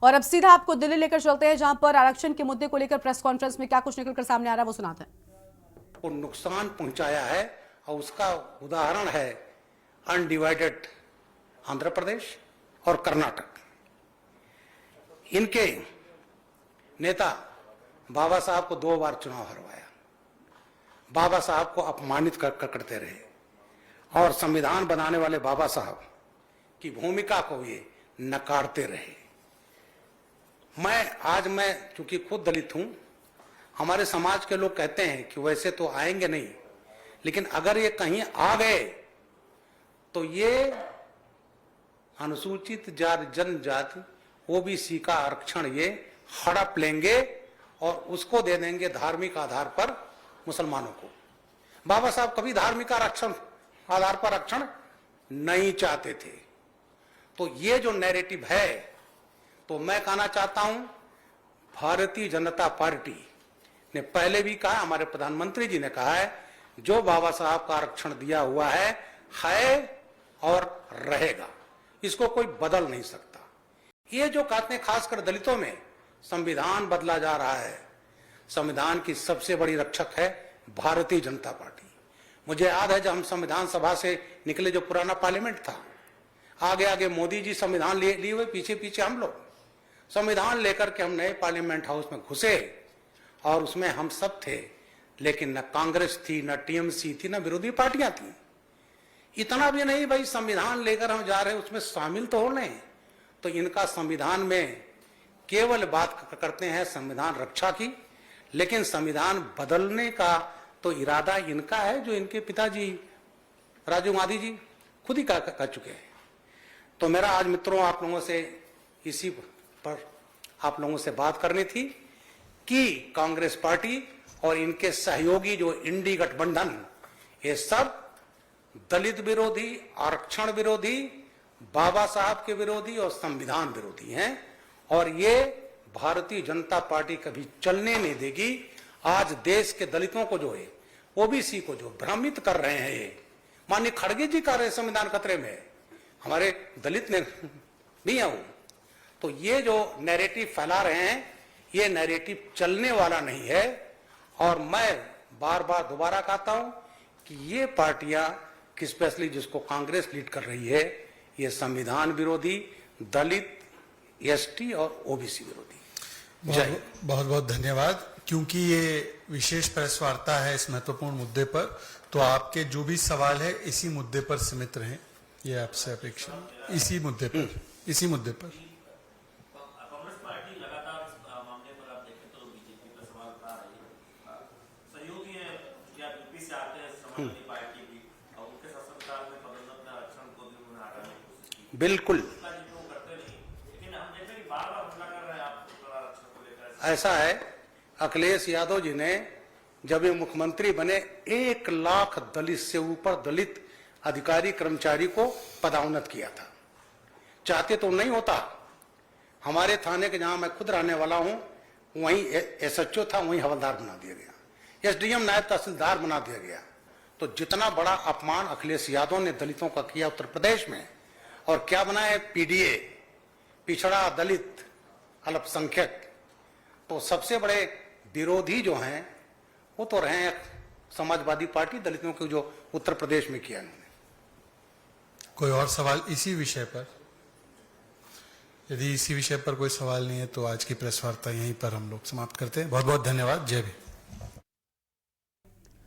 और अब सीधा आपको दिल्ली लेकर चलते हैं, जहां पर आरक्षण के मुद्दे को लेकर प्रेस कॉन्फ्रेंस में क्या कुछ निकलकर सामने आ रहा है वो सुनाते हैं। को नुकसान पहुंचाया है और उसका उदाहरण है अनडिवाइडेड आंध्र प्रदेश और कर्नाटक। इनके नेता बाबा साहब को 2 बार चुनाव हरवाया, बाबा साहब को अपमानित करते रहे और संविधान बनाने वाले बाबा साहब की भूमिका को ये नकारते रहे। मैं चूंकि खुद दलित हूं, हमारे समाज के लोग कहते हैं कि वैसे तो आएंगे नहीं, लेकिन अगर ये कहीं आ गए तो ये अनुसूचित जनजाति ओबीसी का आरक्षण ये हड़प लेंगे और उसको दे देंगे धार्मिक आधार पर मुसलमानों को। बाबा साहब कभी धार्मिक आरक्षण आधार पर आरक्षण नहीं चाहते थे। तो ये जो नैरेटिव है, तो मैं कहना चाहता हूं, भारतीय जनता पार्टी ने पहले भी कहा, हमारे प्रधानमंत्री जी ने कहा है, जो बाबा साहब का आरक्षण दिया हुआ है और रहेगा, इसको कोई बदल नहीं सकता। ये जो कहते हैं खासकर दलितों में संविधान बदला जा रहा है, संविधान की सबसे बड़ी रक्षक है भारतीय जनता पार्टी। मुझे याद है जब हम संविधान सभा से निकले, जो पुराना पार्लियामेंट था, आगे आगे मोदी जी संविधान लिए हुए, पीछे पीछे हम लोग संविधान लेकर के हम नए पार्लियामेंट हाउस में घुसे और उसमें हम सब थे, लेकिन न कांग्रेस थी, न टीएमसी थी, न विरोधी पार्टियां थी। इतना भी नहीं भाई, संविधान लेकर हम जा रहे हैं, उसमें शामिल तो हो नहीं। तो इनका संविधान में केवल बात करते हैं संविधान रक्षा की, लेकिन संविधान बदलने का तो इरादा इनका है, जो इनके पिताजी राजीव गांधी जी खुद ही कह चुके हैं। तो मेरा आज मित्रों आप लोगों से इसी पर आप लोगों से बात करनी थी कि कांग्रेस पार्टी और इनके सहयोगी जो इंडी गठबंधन, ये सब दलित विरोधी, आरक्षण विरोधी, बाबा साहब के विरोधी और संविधान विरोधी हैं और ये भारतीय जनता पार्टी कभी चलने नहीं देगी। आज देश के दलितों को जो है, ओबीसी को जो भ्रमित कर रहे हैं, ये माननीय खड़गे जी कह रहे हैं संविधान खतरे में, हमारे दलित ने नहीं है वो। तो ये जो नैरेटिव फैला रहे हैं, ये नैरेटिव चलने वाला नहीं है। और मैं बार बार दोबारा कहता हूं कि ये पार्टियां, स्पेशली जिसको कांग्रेस लीड कर रही है, ये संविधान विरोधी, दलित, एसटी और ओबीसी विरोधी। बहुत बहुत धन्यवाद। क्योंकि ये विशेष प्रेस वार्ता है इस महत्वपूर्ण मुद्दे पर, तो आपके जो भी सवाल है इसी मुद्दे पर सीमित रहें, ये आपसे अपेक्षा। इसी मुद्दे पर कांग्रेस पार्टी लगातार इस मामले पर आप देखें तो बीजेपी पर सवाल उठा रही है। सहयोगी है या यूपी से आते हैं समाजवादी पार्टी भी, और उनके शासनकाल में पदोन्नत में आरक्षण को भी उन्होंने हटाने की कोशिश की। बिल्कुल ऐसा है। अखिलेश यादव जी ने जब ये मुख्यमंत्री बने, 1 लाख दलित से ऊपर दलित अधिकारी कर्मचारी को पदोन्नत किया था। चाहते तो नहीं होता। हमारे थाने के जहां मैं खुद रहने वाला हूं, वहीं एसएचओ था, वहीं हवलदार बना दिया गया, एसडीएम नायब तहसीलदार बना दिया गया। तो जितना बड़ा अपमान अखिलेश यादव ने दलितों का किया उत्तर प्रदेश में, और क्या बना है पीडीए, पिछड़ा दलित अल्पसंख्यक। तो सबसे बड़े विरोधी जो हैं वो तो रहे हैं समाजवादी पार्टी, दलितों के जो उत्तर प्रदेश में किया उन्होंने। कोई और सवाल इसी विषय पर? यदि इसी विषय पर कोई सवाल नहीं है तो आज की प्रेस वार्ता यहीं पर हम लोग समाप्त करते हैं। बहुत बहुत धन्यवाद। जय भीम।